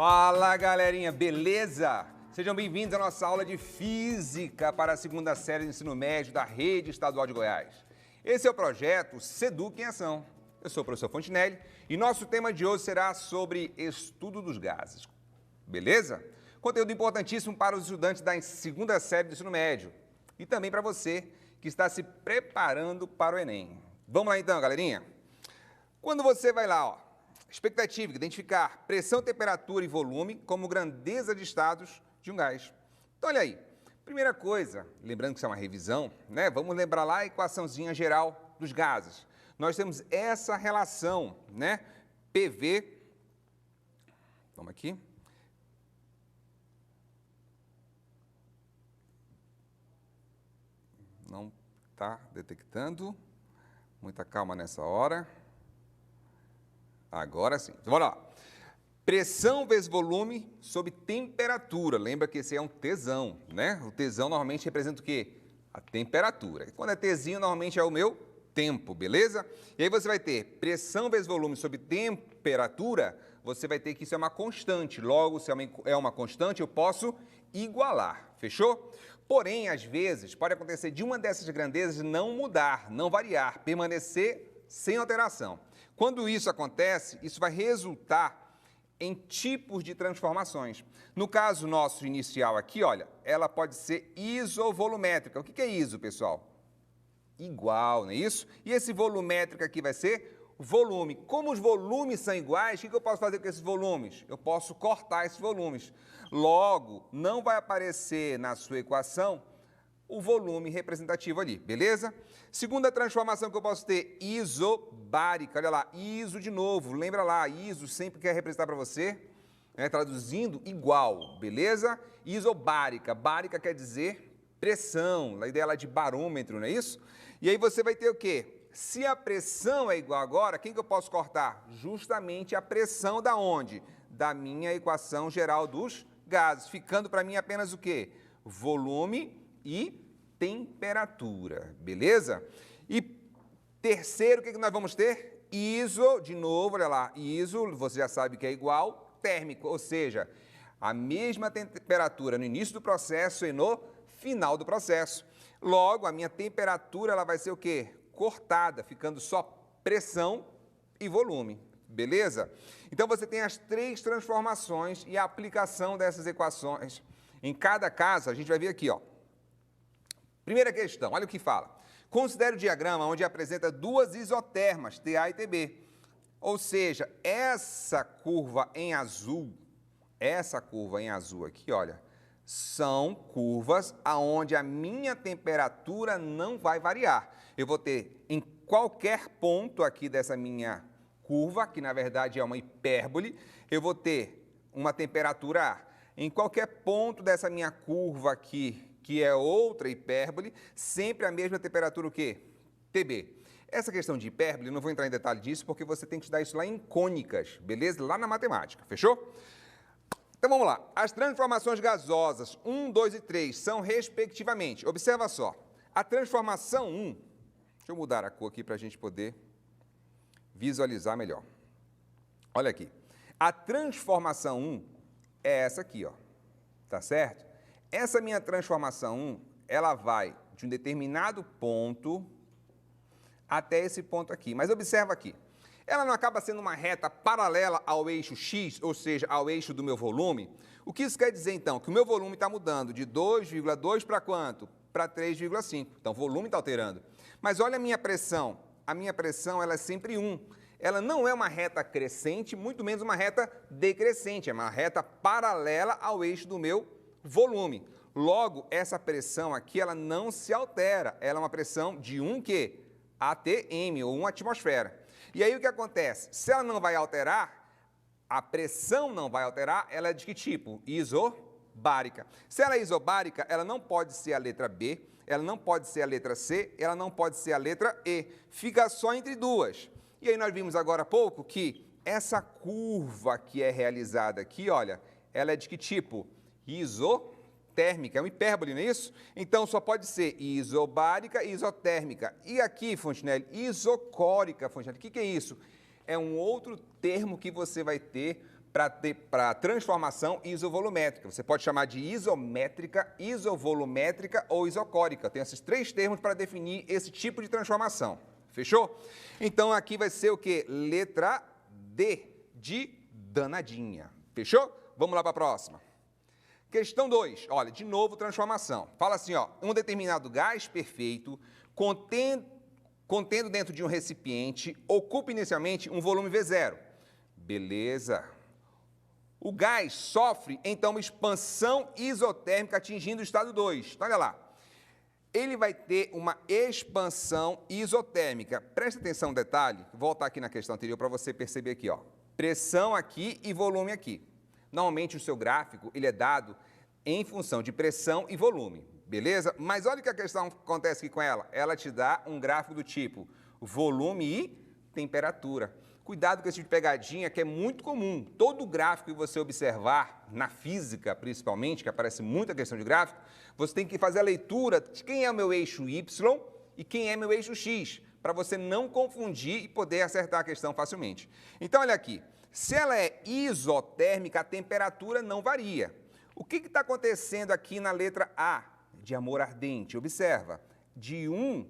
Fala, galerinha, beleza? Sejam bem-vindos à nossa aula de Física para a segunda série do ensino médio da Rede Estadual de Goiás. Esse é o projeto Seduc em Ação. Eu sou o professor Fontinelli e nosso tema de hoje será sobre estudo dos gases. Beleza? Conteúdo importantíssimo para os estudantes da segunda série do ensino médio e também para você que está se preparando para o Enem. Vamos lá então, galerinha? Quando você vai lá, expectativa, identificar pressão, temperatura e volume como grandeza de estados de um gás. Então, olha aí. Primeira coisa, lembrando que isso é uma revisão, né? Vamos lembrar lá a equaçãozinha geral dos gases. Nós temos essa relação, né? PV, vamos aqui. Não está detectando. Muita calma nessa hora. Agora sim. Então, bora lá. Pressão vezes volume sobre temperatura. Lembra que esse é um Tsão, né? O Tsão normalmente representa o quê? A temperatura. E quando é Tzinho, normalmente é o meu tempo, beleza? E aí você vai ter pressão vezes volume sobre temperatura, você vai ter que isso é uma constante. Logo, se é uma constante, eu posso igualar, fechou? Porém, às vezes, pode acontecer de uma dessas grandezas não mudar, não variar, permanecer sem alteração. Quando isso acontece, isso vai resultar em tipos de transformações. No caso nosso inicial aqui, olha, ela pode ser isovolumétrica. O que é iso, pessoal? Igual, não é isso? E esse volumétrico aqui vai ser volume. Como os volumes são iguais, o que eu posso fazer com esses volumes? Eu posso cortar esses volumes. Logo, não vai aparecer na sua equação o volume representativo ali, beleza? Segunda transformação que eu posso ter, isobárica. Olha lá, iso de novo. Lembra lá, iso sempre quer representar para você, né, traduzindo igual, beleza? Isobárica. Bárica quer dizer pressão, a ideia lá de barômetro, não é isso? E aí você vai ter o quê? Se a pressão é igual agora, quem que eu posso cortar? Justamente a pressão da onde? Da minha equação geral dos gases, ficando para mim apenas o quê? Volume e temperatura, beleza? E terceiro, o que nós vamos ter? Iso, de novo, olha lá, iso, você já sabe que é igual, térmico, ou seja, a mesma temperatura no início do processo e no final do processo. Logo, a minha temperatura ela vai ser o quê? Cortada, ficando só pressão e volume, beleza? Então, você tem as três transformações e a aplicação dessas equações. Em cada caso, a gente vai ver aqui, ó. Primeira questão, olha o que fala. Considere o diagrama onde apresenta duas isotermas, TA e TB. Ou seja, essa curva em azul aqui, olha, são curvas aonde a minha temperatura não vai variar. Eu vou ter em qualquer ponto aqui dessa minha curva, que na verdade é uma hipérbole, eu vou ter uma temperatura A. Em qualquer ponto dessa minha curva aqui, que é outra hipérbole, sempre a mesma temperatura o quê? TB. Essa questão de hipérbole, não vou entrar em detalhe disso, porque você tem que estudar isso lá em cônicas, beleza? Lá na matemática, fechou? Então vamos lá. As transformações gasosas 1, 2 e 3 são respectivamente, observa só, a transformação 1, deixa eu mudar a cor aqui para a gente poder visualizar melhor. Olha aqui, a transformação 1 é essa aqui, ó, tá certo? Essa minha transformação 1, ela vai de um determinado ponto até esse ponto aqui. Mas observa aqui, ela não acaba sendo uma reta paralela ao eixo X, ou seja, ao eixo do meu volume? O que isso quer dizer, então? Que o meu volume está mudando de 2,2 para quanto? Para 3,5. Então, o volume está alterando. Mas olha a minha pressão. A minha pressão ela é sempre 1. Ela não é uma reta crescente, muito menos uma reta decrescente. É uma reta paralela ao eixo do meu volume. Logo, essa pressão aqui, ela não se altera. Ela é uma pressão de 1 quê? ATM, ou 1 atmosfera. E aí o que acontece? Se ela não vai alterar, a pressão não vai alterar, ela é de que tipo? Isobárica. Se ela é isobárica, ela não pode ser a letra B, ela não pode ser a letra C, ela não pode ser a letra E. Fica só entre duas. E aí nós vimos agora há pouco que essa curva que é realizada aqui, olha, ela é de que tipo? Isotérmica, é uma hipérbole, não é isso? Então, só pode ser isobárica e isotérmica. E aqui, Fontinelli, isocórica, Fontinelli, o que é isso? É um outro termo que você vai ter para transformação isovolumétrica. Você pode chamar de isométrica, isovolumétrica ou isocórica. Tem esses três termos para definir esse tipo de transformação. Fechou? Então, aqui vai ser o quê? Letra D, de danadinha. Fechou? Vamos lá para a próxima. Questão 2. Olha, de novo, transformação. Fala assim, ó, um determinado gás perfeito contendo dentro de um recipiente, ocupa inicialmente um volume V0. Beleza. O gás sofre, então, uma expansão isotérmica atingindo o estado 2. Então, olha lá. Ele vai ter uma expansão isotérmica. Presta atenção no detalhe. Vou voltar aqui na questão anterior para você perceber aqui, ó. Pressão aqui e volume aqui. Normalmente, o seu gráfico ele é dado em função de pressão e volume. Beleza? Mas olha o que a questão acontece aqui com ela. Ela te dá um gráfico do tipo volume e temperatura. Cuidado com esse tipo de pegadinha que é muito comum. Todo gráfico que você observar, na física principalmente, que aparece muita questão de gráfico, você tem que fazer a leitura de quem é o meu eixo Y e quem é meu eixo X, para você não confundir e poder acertar a questão facilmente. Então, olha aqui. Se ela é isotérmica, a temperatura não varia. O que está acontecendo aqui na letra A, de amor ardente? Observa, de 1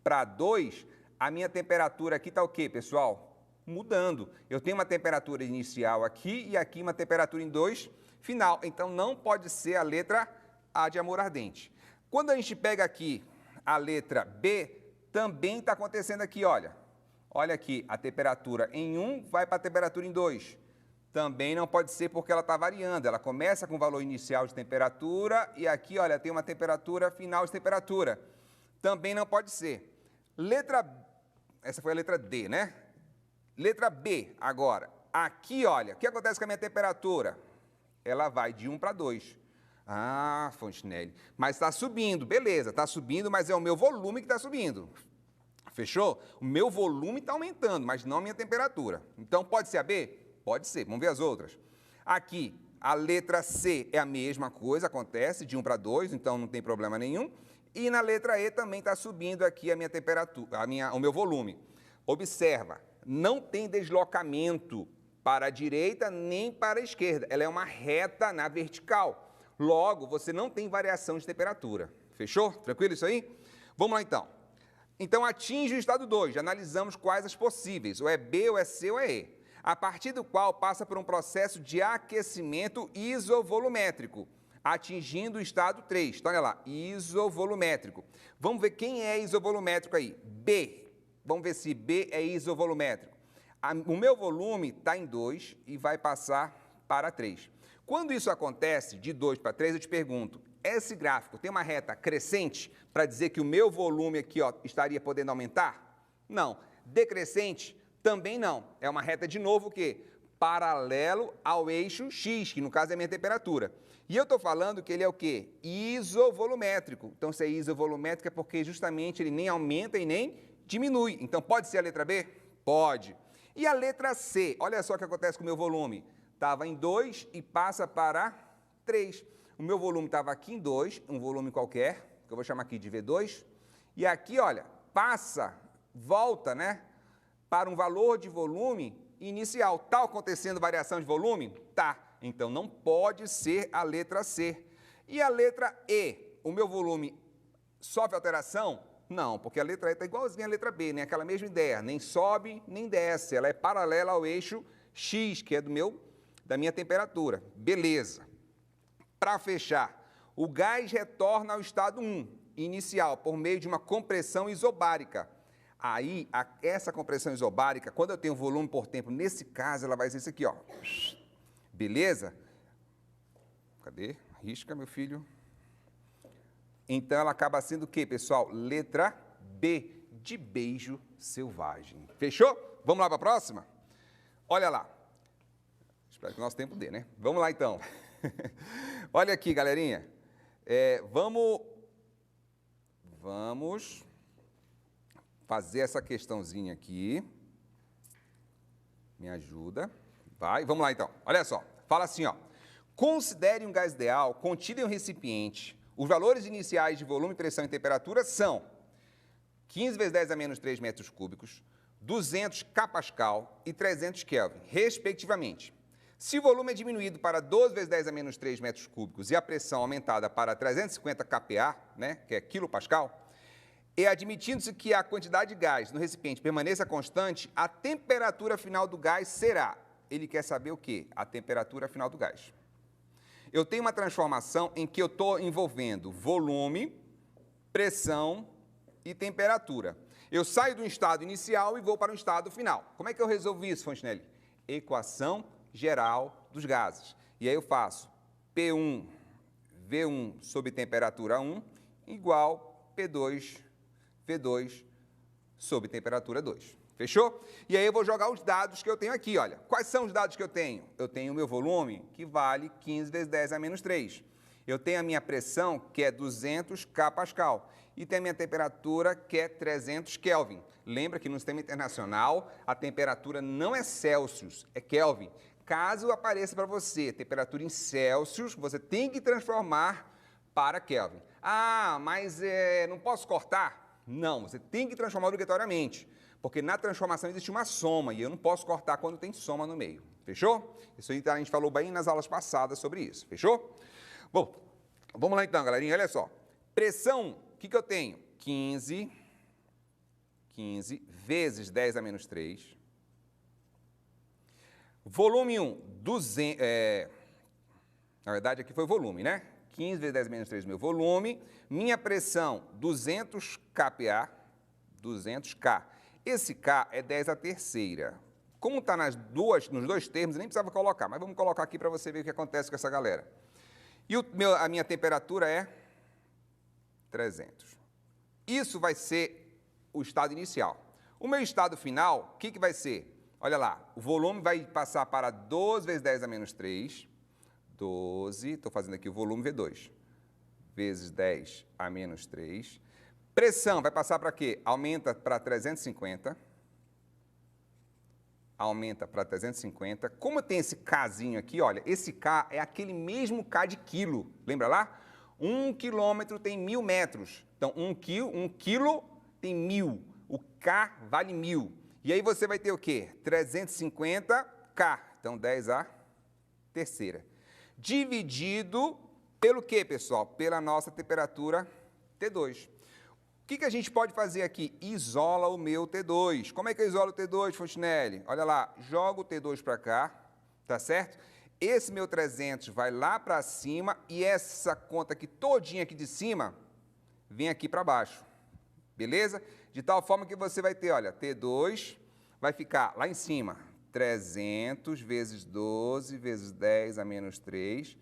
para 2, a minha temperatura aqui está o quê, pessoal? Mudando. Eu tenho uma temperatura inicial aqui e aqui uma temperatura em 2 final. Então, não pode ser a letra A de amor ardente. Quando a gente pega aqui a letra B, também está acontecendo aqui, olha. Olha aqui, a temperatura em 1 vai para a temperatura em 2. Também não pode ser porque ela está variando. Ela começa com o valor inicial de temperatura e aqui, olha, tem uma temperatura final de temperatura. Também não pode ser. Essa foi a letra D, né? Letra B, agora. Aqui, olha, o que acontece com a minha temperatura? Ela vai de 1 para 2. Ah, Fontenelle, mas está subindo, beleza, está subindo, mas é o meu volume que está subindo. Fechou? O meu volume está aumentando, mas não a minha temperatura. Então, pode ser a B? Pode ser. Vamos ver as outras. Aqui, a letra C é a mesma coisa, acontece de 1 para 2, então não tem problema nenhum. E na letra E também está subindo aqui a minha temperatura, o meu volume. Observa, não tem deslocamento para a direita nem para a esquerda. Ela é uma reta na vertical. Logo, você não tem variação de temperatura. Fechou? Tranquilo isso aí? Vamos lá, então. Então, atinge o estado 2. Já analisamos quais as possíveis. Ou é B, ou é C, ou é E. A partir do qual passa por um processo de aquecimento isovolumétrico, atingindo o estado 3. Então, olha lá, isovolumétrico. Vamos ver quem é isovolumétrico aí. B. Vamos ver se B é isovolumétrico. O meu volume está em 2 e vai passar para 3. Quando isso acontece, de 2 para 3, eu te pergunto, esse gráfico tem uma reta crescente para dizer que o meu volume aqui ó, estaria podendo aumentar? Não. Decrescente? Também não. É uma reta, de novo, o quê? Paralelo ao eixo X, que no caso é a minha temperatura. E eu estou falando que ele é o quê? Isovolumétrico. Então, se é isovolumétrico é porque justamente ele nem aumenta e nem diminui. Então, pode ser a letra B? Pode. E a letra C? Olha só o que acontece com o meu volume. Estava em 2 e passa para 3. O meu volume estava aqui em 2, um volume qualquer, que eu vou chamar aqui de V2. E aqui, olha, volta, né, para um valor de volume inicial. Está acontecendo variação de volume? Tá. Então, não pode ser a letra C. E a letra E? O meu volume sofre alteração? Não, porque a letra E está igualzinha à letra B, né? Aquela mesma ideia, nem sobe, nem desce. Ela é paralela ao eixo X, que é da minha temperatura. Beleza. Para fechar, o gás retorna ao estado 1, inicial, por meio de uma compressão isobárica. Aí, essa compressão isobárica, quando eu tenho volume por tempo, nesse caso, ela vai ser isso aqui, ó. Beleza? Cadê? Risca, meu filho. Então, ela acaba sendo o quê, pessoal? Letra B, de beijo selvagem. Fechou? Vamos lá para a próxima? Olha lá. Espero que o nosso tempo dê, né? Vamos lá, então. Olha aqui, galerinha. Vamos fazer essa questãozinha aqui. Me ajuda. Vai, vamos lá, então. Olha só. Fala assim, ó. Considere um gás ideal contido em um recipiente. Os valores iniciais de volume, pressão e temperatura são 15 vezes 10 a menos 3 metros cúbicos, 200 kPa e 300 Kelvin, respectivamente. Se o volume é diminuído para 12 vezes 10 a menos 3 metros cúbicos e a pressão aumentada para 350 kPa, né, que é quilopascal, e admitindo-se que a quantidade de gás no recipiente permaneça constante, a temperatura final do gás será... Ele quer saber o quê? A temperatura final do gás. Eu tenho uma transformação em que eu estou envolvendo volume, pressão e temperatura. Eu saio do estado inicial e vou para o estado final. Como é que eu resolvo isso, Fontenelle? Equação geral dos gases. E aí eu faço P1, V1 sobre temperatura 1 igual P2, V2 sobre temperatura 2. Fechou? E aí eu vou jogar os dados que eu tenho aqui, olha. Quais são os dados que eu tenho? Eu tenho o meu volume, que vale 15 vezes 10 a menos 3. Eu tenho a minha pressão, que é 200 kPa. E tenho a minha temperatura, que é 300 Kelvin. Lembra que no sistema internacional, a temperatura não é Celsius, é Kelvin. Caso apareça para você temperatura em Celsius, você tem que transformar para Kelvin. Ah, mas não posso cortar? Não, você tem que transformar obrigatoriamente. Porque na transformação existe uma soma e eu não posso cortar quando tem soma no meio. Fechou? Isso aí a gente falou bem nas aulas passadas sobre isso. Fechou? Bom, vamos lá então, galerinha. Olha só. Pressão, o que eu tenho? 15 vezes 10 a menos 3. Volume 1, 200... na verdade, aqui foi volume, né? 15 vezes 10 a menos 3, meu volume. Minha pressão, 200 kPa. 200K. Esse K é 10 à terceira. Como está nos dois termos, eu nem precisava colocar, mas vamos colocar aqui para você ver o que acontece com essa galera. E a minha temperatura é 300. Isso vai ser o estado inicial. O meu estado final, o que vai ser? Olha lá, o volume vai passar para 12 vezes 10 a menos 3. 12, estou fazendo aqui o volume V2, vezes 10 a menos 3. Pressão vai passar para quê? Aumenta para 350. Aumenta para 350. Como tem esse Kzinho aqui, olha, esse K é aquele mesmo K de quilo. Lembra lá? 1 quilômetro tem 1000 metros. Então, 1 quilo tem 1000. O K vale 1000. E aí você vai ter o quê? 350K. Então, 10 à terceira. Dividido pelo quê, pessoal? Pela nossa temperatura T2. O que a gente pode fazer aqui? Isola o meu T2. Como é que eu isolo o T2, Fontenelle? Olha lá, jogo o T2 para cá, tá certo? Esse meu 300 vai lá para cima e essa conta aqui todinha aqui de cima vem aqui para baixo, beleza? De tal forma que você vai ter, olha, T2 vai ficar lá em cima, 300 vezes 12 vezes 10 a menos 3,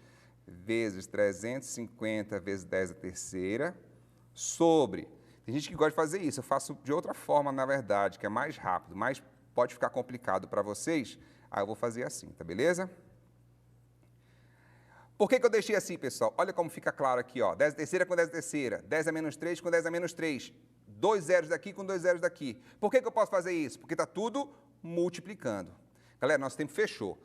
vezes 350 vezes 10 a terceira, sobre... Tem gente que gosta de fazer isso, eu faço de outra forma, na verdade, que é mais rápido, mas pode ficar complicado para vocês, aí eu vou fazer assim, tá beleza? Por que eu deixei assim, pessoal? Olha como fica claro aqui, ó, 10 a terceira com 10 a terceira, 10 a menos 3 com 10 a menos 3, 2 zeros daqui com 2 zeros daqui. Por que eu posso fazer isso? Porque está tudo multiplicando. Galera, nosso tempo fechou.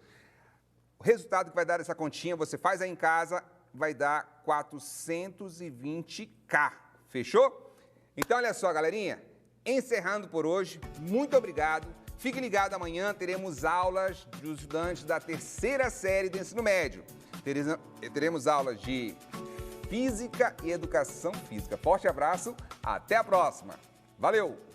O resultado que vai dar essa continha, você faz aí em casa, vai dar 420K. Fechou? Então, olha só, galerinha, encerrando por hoje, muito obrigado. Fique ligado, amanhã teremos aulas dos estudantes da terceira série do ensino médio. Teremos aulas de Física e Educação Física. Forte abraço, até a próxima. Valeu!